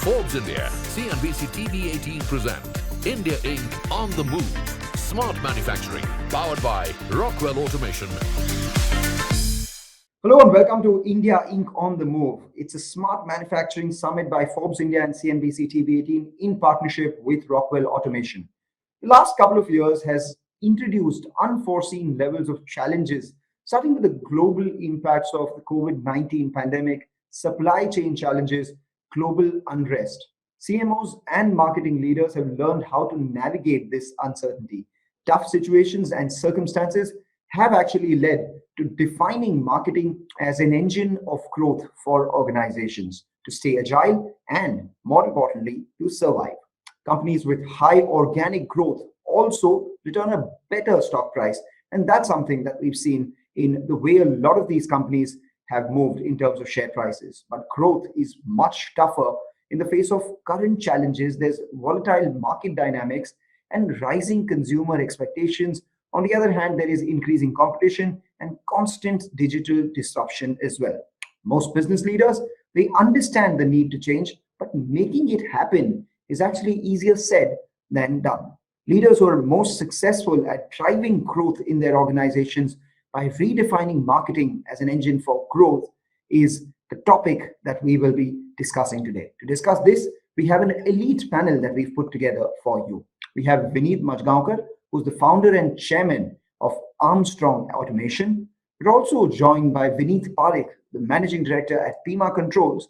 Forbes India, CNBC-TV18 present India Inc. on the Move. Smart Manufacturing, powered by Rockwell Automation. Hello and welcome to India Inc. on the Move. It's a smart manufacturing summit by Forbes India and CNBC-TV18 in partnership with Rockwell Automation. The last couple of years has introduced unforeseen levels of challenges, starting with the global impacts of the COVID-19 pandemic, supply chain challenges, global unrest. CMOs and marketing leaders have learned how to navigate this uncertainty. Tough situations and circumstances have actually led to defining marketing as an engine of growth for organizations to stay agile and, more importantly, to survive. Companies with high organic growth also return a better stock price, and that's something that we've seen in the way a lot of these companies have moved in terms of share prices. But growth is much tougher in the face of current challenges. There's volatile market dynamics and rising consumer expectations. On the other hand, there is increasing competition and constant digital disruption as well. Most business leaders, they understand the need to change, but making it happen is actually easier said than done. Leaders who are most successful at driving growth in their organizations by redefining marketing as an engine for growth is the topic that we will be discussing today. To discuss this, we have an elite panel that we've put together for you. We have Vineet Majgaonkar, who's the founder and chairman of Armstrong Automation. We're also joined by Vineet, Parikh, the managing director at PIMA Controls.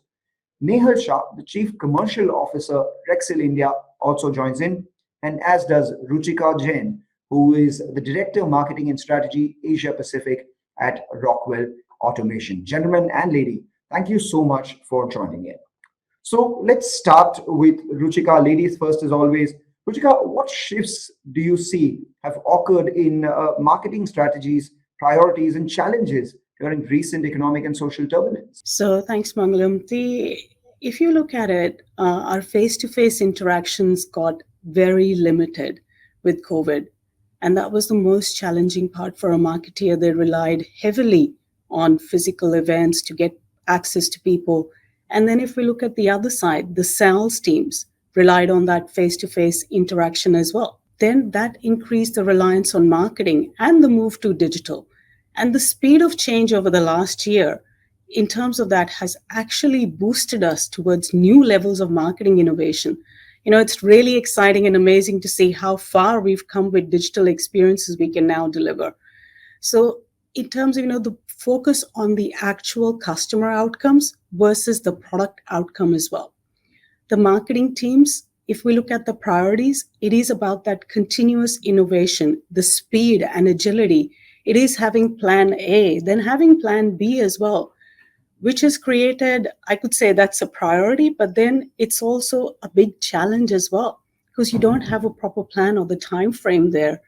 Nehal, Shah, the chief commercial officer, Rockwell India, also joins in, and as does Ruchika, Jain, who is the director marketing and strategy Asia Pacific at Rockwell Automation. Gentlemen and lady, thank you so much for joining in. So let's start with Ruchika. Ladies first, as always. Ruchika, what shifts do you see have occurred in marketing strategies, priorities, and challenges during recent economic and social turbulence? So thanks, Mangalam. If you look at it, our face-to-face interactions got very limited with COVID. And that was the most challenging part for a marketeer. They relied heavily on physical events to get access to people. And then if we look at the other side, the sales teams relied on that face-to-face interaction as well. Then that increased the reliance on marketing and the move to digital. And the speed of change over the last year in terms of that has actually boosted us towards new levels of marketing innovation. You know, it's really exciting and amazing to see how far we've come with digital experiences we can now deliver. So in terms of, the focus on the actual customer outcomes versus the product outcome as well. The marketing teams, if we look at the priorities, it is about that continuous innovation, the speed and agility. It is having plan A, then having plan B as well, which has created, I could say that's a priority, but then it's also a big challenge as well, because you don't have a proper plan or the time frame there.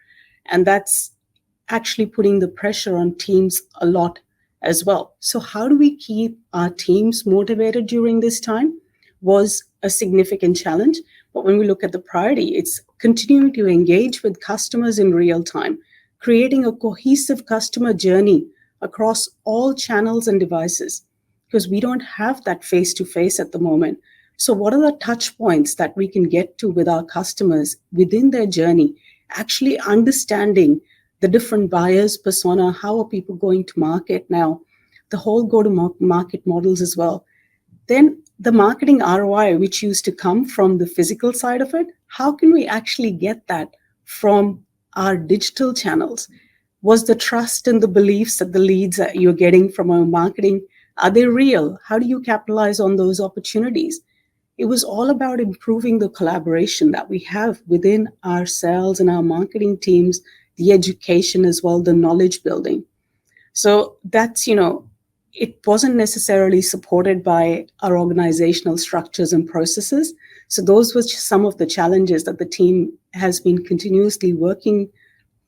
And that's actually putting the pressure on teams a lot as well. So how do we keep our teams motivated during this time was a significant challenge. But when we look at the priority, it's continuing to engage with customers in real time, creating a cohesive customer journey across all channels and devices, because we don't have that face-to-face at the moment. So what are the touch points that we can get to with our customers within their journey, actually understanding the different buyers persona, how are people going to market now, the whole go-to-market models as well. Then the marketing ROI, which used to come from the physical side of it, how can we actually get that from our digital channels? Was the trust and the beliefs that the leads that you're getting from our marketing, are they real? How do you capitalize on those opportunities? It was all about improving the collaboration that we have within our sales and our marketing teams, the education as well, the knowledge building. So that's, it wasn't necessarily supported by our organizational structures and processes. So those were some of the challenges that the team has been continuously working,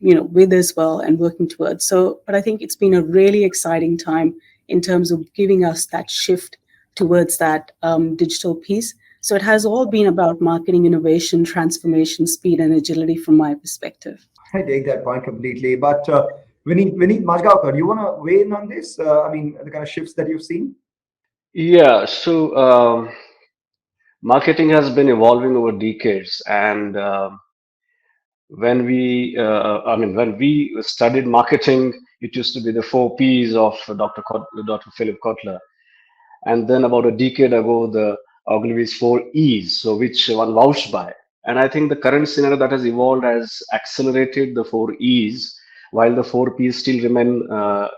with as well and working towards. So, but I think it's been a really exciting time in terms of giving us that shift towards that digital piece. So it has all been about marketing innovation, transformation, speed, and agility from my perspective. I take that point completely. But Vineet Majgaonkar, you want to weigh in on this? The kind of shifts that you've seen? Yeah. So Marketing has been evolving over decades, and when we studied marketing, it used to be the four P's of Dr. Philip Kotler. And then about a decade ago, the Ogilvy's four E's, so which one vouched by. And I think the current scenario that has evolved has accelerated the four E's, while the four P's still remain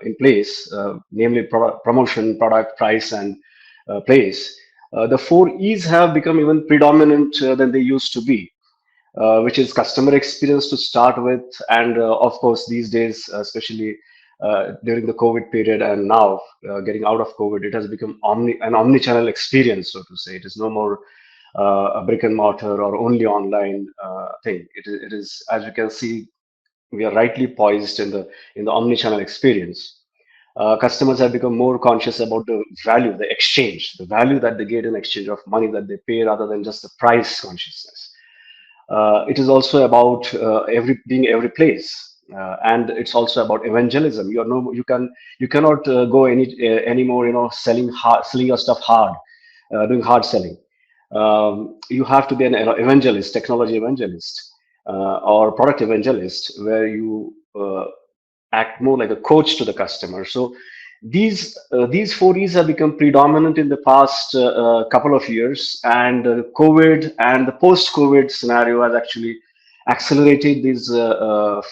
in place, namely promotion, product, price, and place. The four E's have become even predominant than they used to be, which is customer experience to start with. And of course, these days, especially during the COVID period and now getting out of COVID, it has become an omni-channel experience, so to say. It is no more a brick and mortar or only online thing. It is, as you can see, we are rightly poised in the omni-channel experience. Customers have become more conscious about the value, the exchange, the value that they get in exchange of money that they pay, rather than just the price consciousness. It is also about being every place, and it's also about evangelism. You cannot go anymore, selling your stuff hard, doing hard selling. You have to be an evangelist, technology evangelist, or product evangelist, where you act more like a coach to the customer. So these four E's have become predominant in the past couple of years, and COVID and the post-COVID scenario has actually accelerated these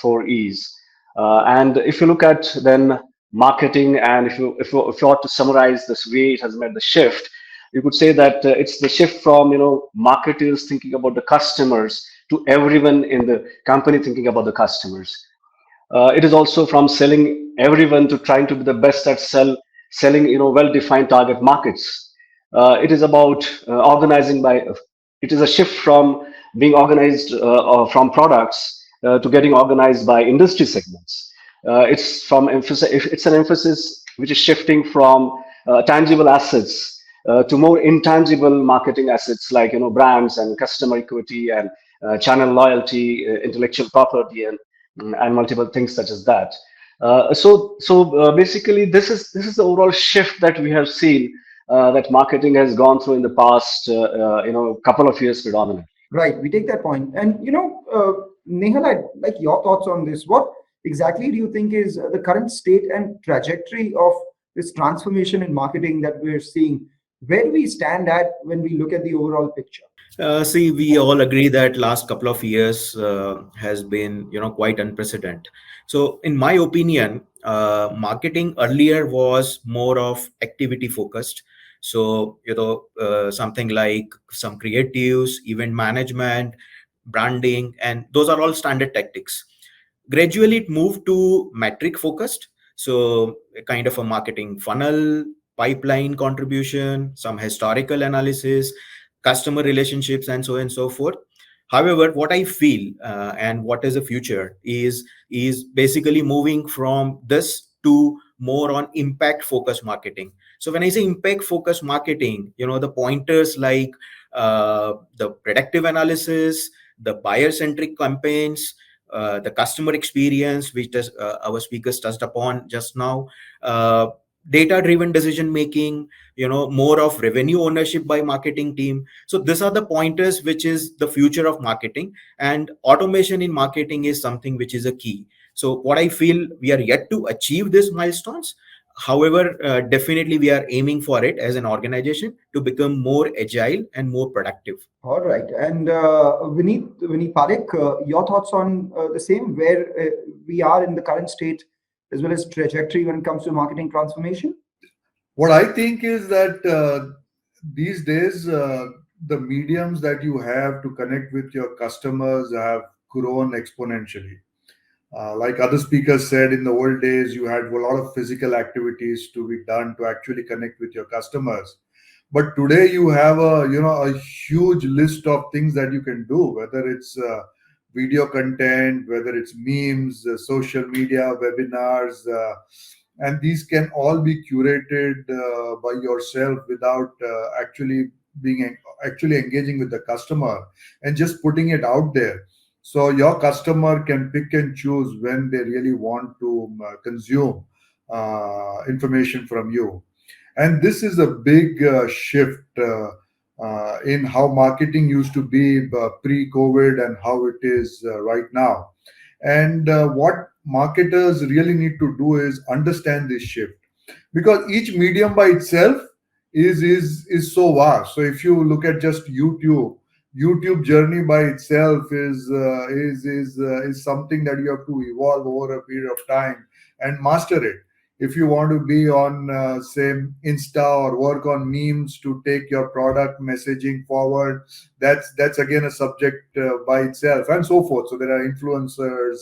four E's. And if you look at then marketing, and if you ought to summarize this way it has made the shift, you could say that it's the shift from marketers thinking about the customers to everyone in the company thinking about the customers. It is also from selling everyone to trying to be the best at selling well-defined target markets. It is about organizing by. It is a shift from being organized from products to getting organized by industry segments. It's from emphasis. It's an emphasis which is shifting from tangible assets to more intangible marketing assets, like brands and customer equity and channel loyalty, intellectual property, and multiple things such as that. Basically, this is the overall shift that we have seen, that marketing has gone through in the past couple of years predominantly. Right, we take that point. And Nehal, I'd like your thoughts on this. What exactly do you think is the current state and trajectory of this transformation in marketing that we're seeing? Where do we stand at when we look at the overall picture? See, we all agree that last couple of years has been, quite unprecedented. So, in my opinion, marketing earlier was more of activity focused. So, something like some creatives, event management, branding, and those are all standard tactics. Gradually, it moved to metric focused. So, a kind of a marketing funnel, pipeline contribution, some historical analysis, customer relationships, and so on and so forth. However, what I feel and what is the future is basically moving from this to more on impact focused marketing. So when I say impact focused marketing, the pointers like the predictive analysis, the buyer centric campaigns, the customer experience, which our speakers touched upon just now, data driven decision making, more of revenue ownership by marketing team. So these are the pointers which is the future of marketing, and automation in marketing is something which is a key. So what I feel, we are yet to achieve these milestones. However, definitely we are aiming for it as an organization to become more agile and more productive. All right. And Vineet Parikh, your thoughts on the same, where we are in the current state as well as trajectory when it comes to marketing transformation? What I think is that these days, the mediums that you have to connect with your customers have grown exponentially. Like other speakers said, in the old days, you had a lot of physical activities to be done to actually connect with your customers. But today you have a huge list of things that you can do, whether it's video content, whether it's memes, social media, webinars, and these can all be curated by yourself without actually engaging with the customer and just putting it out there. So your customer can pick and choose when they really want to consume information from you. And this is a big shift in how marketing used to be pre-COVID and how it is right now. And what marketers really need to do is understand this shift, because each medium by itself is so vast. So if you look at just YouTube journey by itself is something that you have to evolve over a period of time and master it. If you want to be on say Insta or work on memes to take your product messaging forward, that's again a subject by itself, and so forth. So there are influencers,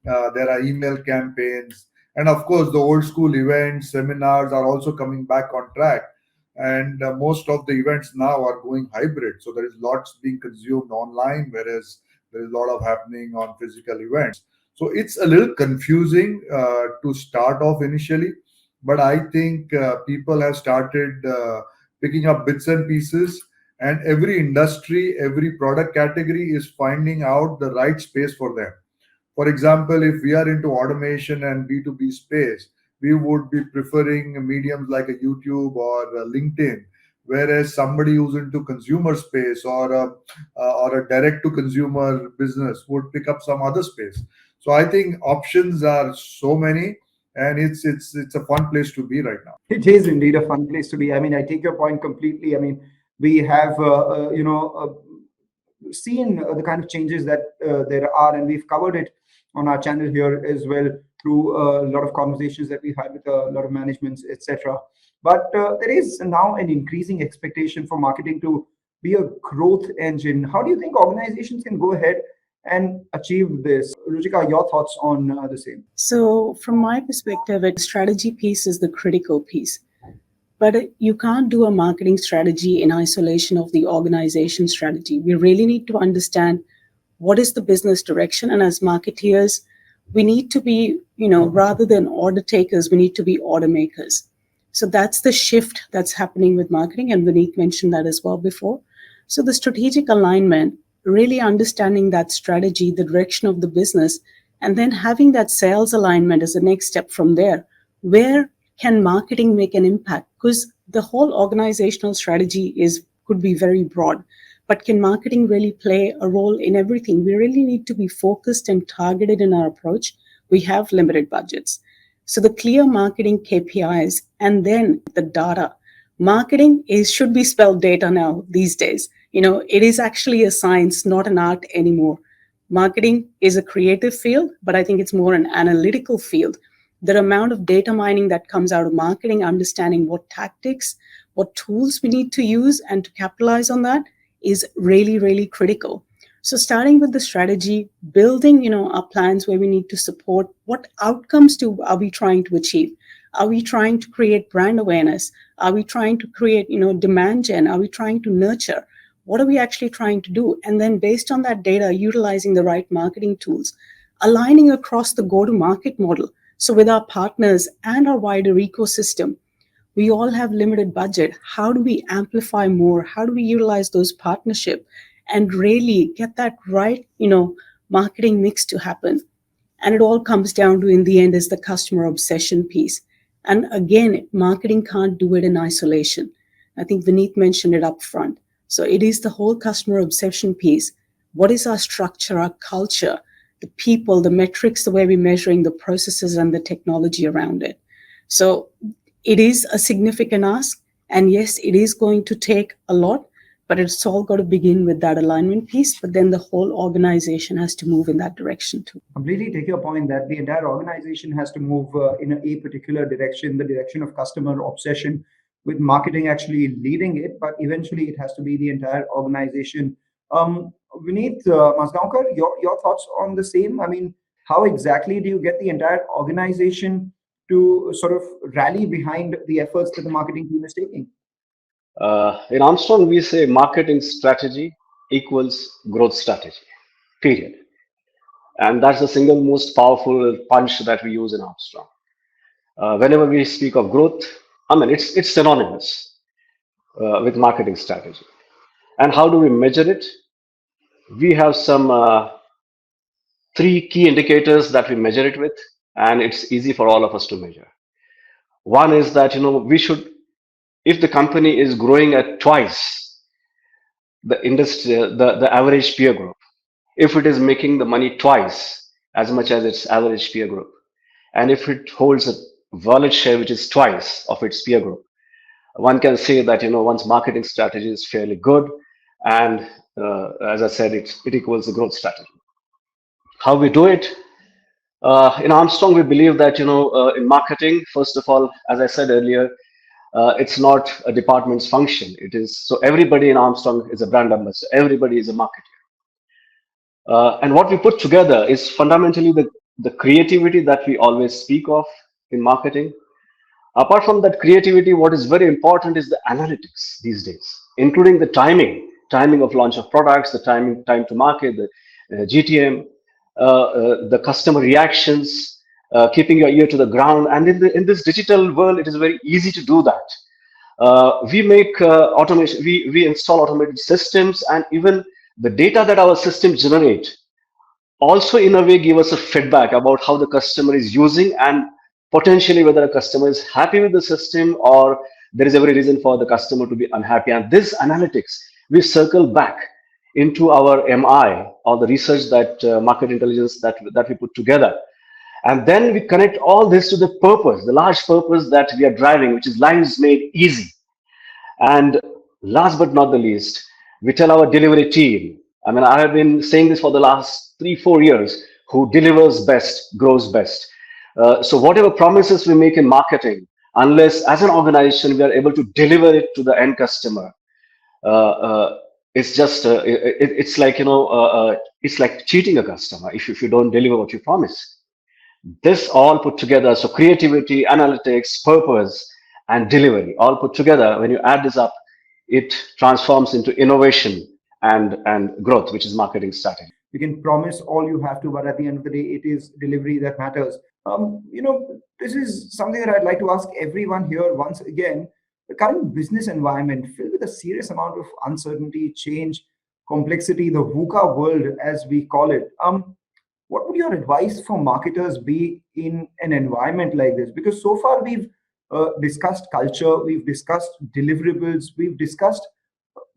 there are email campaigns, and of course the old school events, seminars are also coming back on track. And most of the events now are going hybrid, so there is lots being consumed online, whereas there is a lot of happening on physical events. So it's a little confusing to start off initially, but I think people have started picking up bits and pieces, and every industry, every product category is finding out the right space for them. For example, if we are into automation and B2B space, we would be preferring mediums like a YouTube or a LinkedIn, whereas somebody who's into consumer space or a direct to consumer business would pick up some other space. So I think options are so many, and it's a fun place to be right now. It is indeed a fun place to be. I mean, I take your point completely. I mean, we have, seen the kind of changes that there are, and we've covered it on our channel here as well through a lot of conversations that we've had with a lot of managements, etc. But there is now an increasing expectation for marketing to be a growth engine. How do you think organizations can go ahead and achieve this? Ruchika, your thoughts on the same? So, from my perspective, a strategy piece is the critical piece. But you can't do a marketing strategy in isolation of the organization strategy. We really need to understand what is the business direction. And as marketeers, we need to be, rather than order takers, we need to be order makers. So that's the shift that's happening with marketing. And Vineet mentioned that as well before. So the strategic alignment, really understanding that strategy, the direction of the business, and then having that sales alignment as the next step from there. Where can marketing make an impact? Because the whole organizational strategy could be very broad, but can marketing really play a role in everything? We really need to be focused and targeted in our approach. We have limited budgets. So the clear marketing KPIs and then the data. Marketing should be spelled data now these days. It is actually a science, not an art anymore. Marketing is a creative field, but I think it's more an analytical field. The amount of data mining that comes out of marketing, understanding what tactics, what tools we need to use and to capitalize on that is really, really critical. So starting with the strategy, building, our plans where we need to support, what outcomes are we trying to achieve? Are we trying to create brand awareness? Are we trying to create, demand gen? Are we trying to nurture? What are we actually trying to do? And then based on that data, utilizing the right marketing tools, aligning across the go-to-market model. So with our partners and our wider ecosystem, we all have limited budget. How do we amplify more? How do we utilize those partnerships and really get that right, marketing mix to happen? And it all comes down to, in the end, is the customer obsession piece. And again, marketing can't do it in isolation. I think Vineet mentioned it up front. So it is the whole customer obsession piece. What is our structure, our culture, the people, the metrics, the way we're measuring the processes and the technology around it? So it is a significant ask. And yes, it is going to take a lot, but it's all got to begin with that alignment piece. But then the whole organization has to move in that direction too. Completely take your point that the entire organization has to move in a particular direction, the direction of customer obsession, with marketing actually leading it. But eventually it has to be the entire organization. Vineet, Majgaonkar, your thoughts on the same? I mean, how exactly do you get the entire organization to sort of rally behind the efforts that the marketing team is taking? In Armstrong, we say marketing strategy equals growth strategy, period. And that's the single most powerful punch that we use in Armstrong. Whenever we speak of growth, it's synonymous with marketing strategy. And how do we measure it? We have some 3 key indicators that we measure it with, and it's easy for all of us to measure. One is that, we should, if the company is growing at twice the industry, the average peer group, if it is making the money twice as much as its average peer group, and if it holds a wallet share which is twice of its peer group, one can say that one's marketing strategy is fairly good, and as I said, it equals a growth strategy. How we do it? In Armstrong, we believe that in marketing, first of all, as I said earlier, it's not a department's function. It is so everybody in Armstrong is a brand ambassador. Everybody is a marketer. And what we put together is fundamentally the creativity that we always speak of in marketing. Apart from that creativity, what is very important is the analytics these days, including the timing of launch of products, the time to market, the GTM, the customer reactions, keeping your ear to the ground. And in this digital world, it is very easy to do that. We make automation, we install automated systems, and even the data that our systems generate also in a way give us a feedback about how the customer is using, and potentially whether a customer is happy with the system or there is every reason for the customer to be unhappy. And this analytics we circle back into our MI, or the research that market intelligence that we put together, and then we connect all this to the purpose, the large purpose that we are driving, which is lives made easy. And last but not the least, we tell our delivery team, I mean, I have been saying this for the last 3-4 years, who delivers best grows best. So whatever promises we make in marketing, unless as an organization we are able to deliver it to the end customer, it's just it's like it's like cheating a customer if you don't deliver what you promise. This all put together, so creativity, analytics, purpose, and delivery all put together, when you add this up, it transforms into innovation and growth, which is marketing strategy. You can promise all you have to, but at the end of the day, it is delivery that matters. This is something that I'd like to ask everyone here once again. The current business environment filled with a serious amount of uncertainty, change, complexity, the VUCA world, as we call it. What would your advice for marketers be in an environment like this? Because so far we've discussed culture, we've discussed deliverables, we've discussed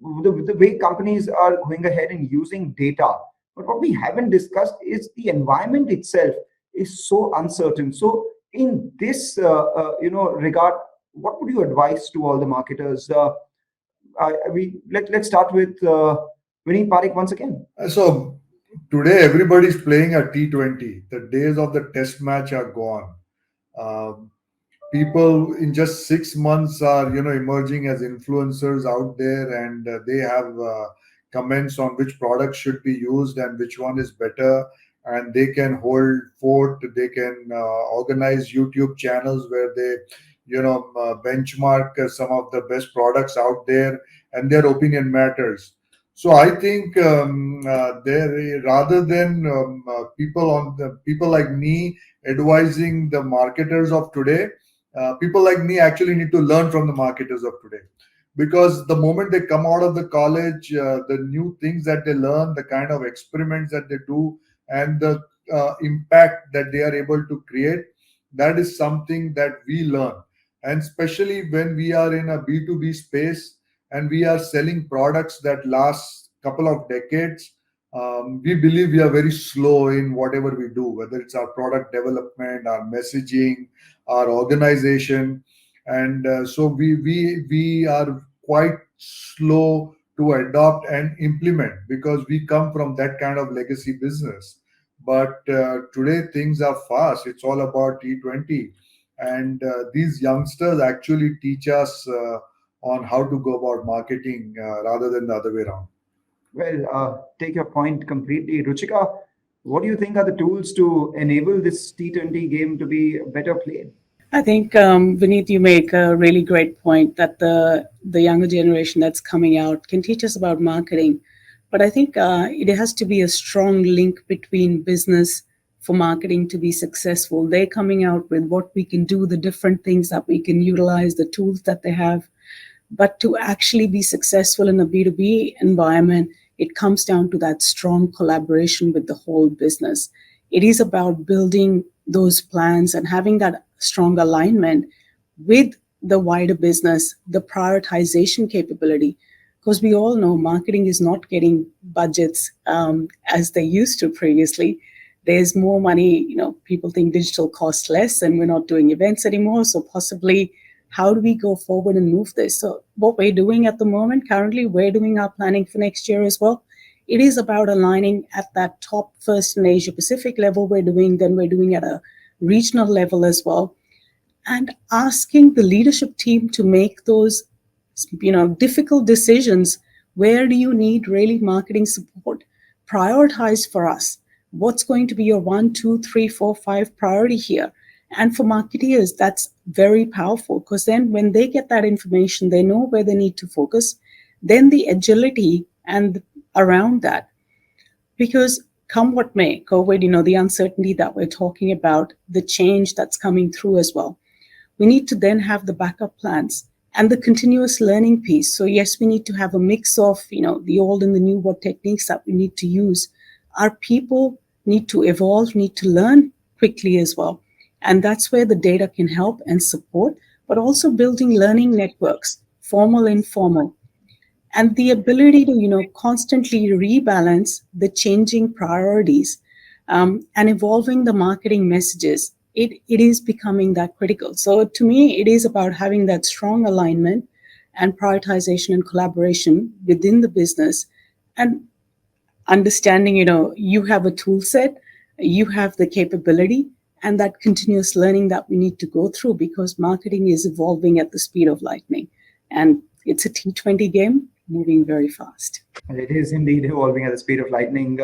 the way companies are going ahead and using data. But what we haven't discussed is the environment itself is so uncertain. So in this regard, what would you advise to all the marketers? Let's start with Vineet, Parikh once again. So today everybody's playing a T20. The days of the test match are gone. People in just 6 months are emerging as influencers out there, and they have comments on which product should be used and which one is better, and they can hold fort. They can organize YouTube channels where they benchmark some of the best products out there, and their opinion matters. So I think rather than people like me advising the marketers of today, people like me actually need to learn from the marketers of today, because the moment they come out of the college, the new things that they learn, the kind of experiments that they do, and the impact that they are able to create, that is something that we learn. And especially when we are in a B2B space and we are selling products that last couple of decades, we believe we are very slow in whatever we do, whether it's our product development, our messaging, our organization. And so we are quite slow to adopt and implement, because we come from that kind of legacy business. But today things are fast. It's all about T20. And these youngsters actually teach us on how to go about marketing rather than the other way around. Well, take your point completely. Ruchika, what do you think are the tools to enable this T20 game to be better played? I think, Vineet, you make a really great point that the younger generation that's coming out can teach us about marketing. But I think it has to be a strong link between business for marketing to be successful. They're coming out with what we can do, the different things that we can utilize, the tools that they have. But to actually be successful in a B2B environment, it comes down to that strong collaboration with the whole business. It is about building those plans and having that strong alignment with the wider business, the prioritization capability. because we all know marketing is not getting budgets as they used to previously. There's more money, people think digital costs less and we're not doing events anymore. So possibly, how do we go forward and move this? So what we're doing at the moment, currently, we're doing our planning for next year as well. It is about aligning at that top first in Asia Pacific level we're doing at a regional level as well, and asking the leadership team to make those difficult decisions. Where do you need really marketing support? Prioritize for us. What's going to be your 1, 2, 3, 4, 5 priority here? And for marketeers, that's very powerful, because then when they get that information, they know where they need to focus. Then the agility and around that, because come what may, COVID, the uncertainty that we're talking about, the change that's coming through as well. We need to then have the backup plans and the continuous learning piece. So yes, we need to have a mix of, the old and the new, what techniques that we need to use. Our people need to evolve, need to learn quickly as well. And that's where the data can help and support, but also building learning networks, formal, informal, and the ability to, constantly rebalance the changing priorities and evolving the marketing messages. It is becoming that critical. So to me, it is about having that strong alignment and prioritization and collaboration within the business, and understanding, you have a tool set, you have the capability, and that continuous learning that we need to go through, because marketing is evolving at the speed of lightning. And it's a T20 game moving very fast. And it is indeed evolving at the speed of lightning.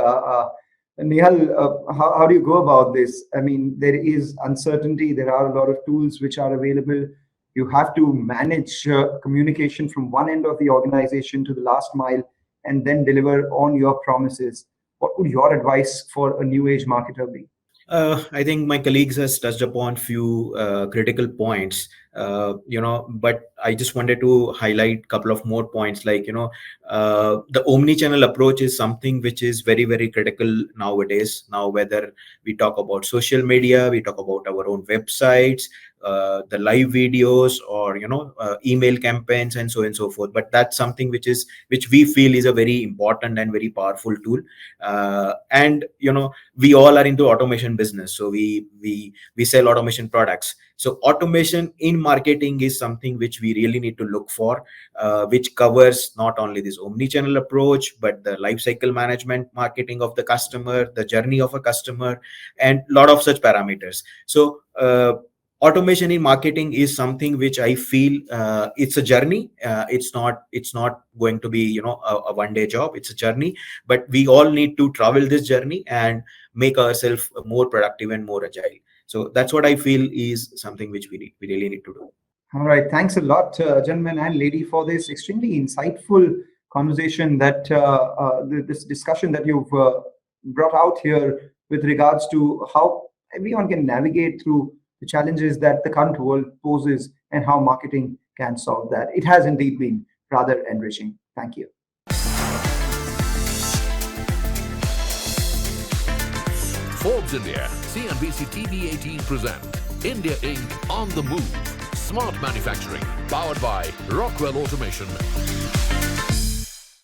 Nehal, how do you go about this? I mean, there is uncertainty. There are a lot of tools which are available. You have to manage communication from one end of the organization to the last mile, and then deliver on your promises. What would your advice for a new age marketer be? I think my colleagues has touched upon few critical points, but I just wanted to highlight a couple of more points. Like, the omni-channel approach is something which is very, very critical nowadays. Now, whether we talk about social media, we talk about our own websites, the live videos, or email campaigns, and so on and so forth. But that's something which we feel is a very important and very powerful tool. And we all are into automation business, so we sell automation products. So automation in marketing is something which we really need to look for, which covers not only this omni-channel approach, but the life cycle management, marketing of the customer, the journey of a customer, and a lot of such parameters. So automation in marketing is something which I feel it's a journey. It's not going to be a one-day job. It's a journey, but we all need to travel this journey and make ourselves more productive and more agile. So that's what I feel is something which we really need to do. All right, thanks a lot, gentlemen and lady, for this extremely insightful conversation, that this discussion that you've brought out here with regards to how everyone can navigate through the challenges that the current world poses and how marketing can solve that. It has indeed been rather enriching. Thank you. Forbes India, CNBC-TV18 present India Inc. on the Move. Smart Manufacturing, powered by Rockwell Automation.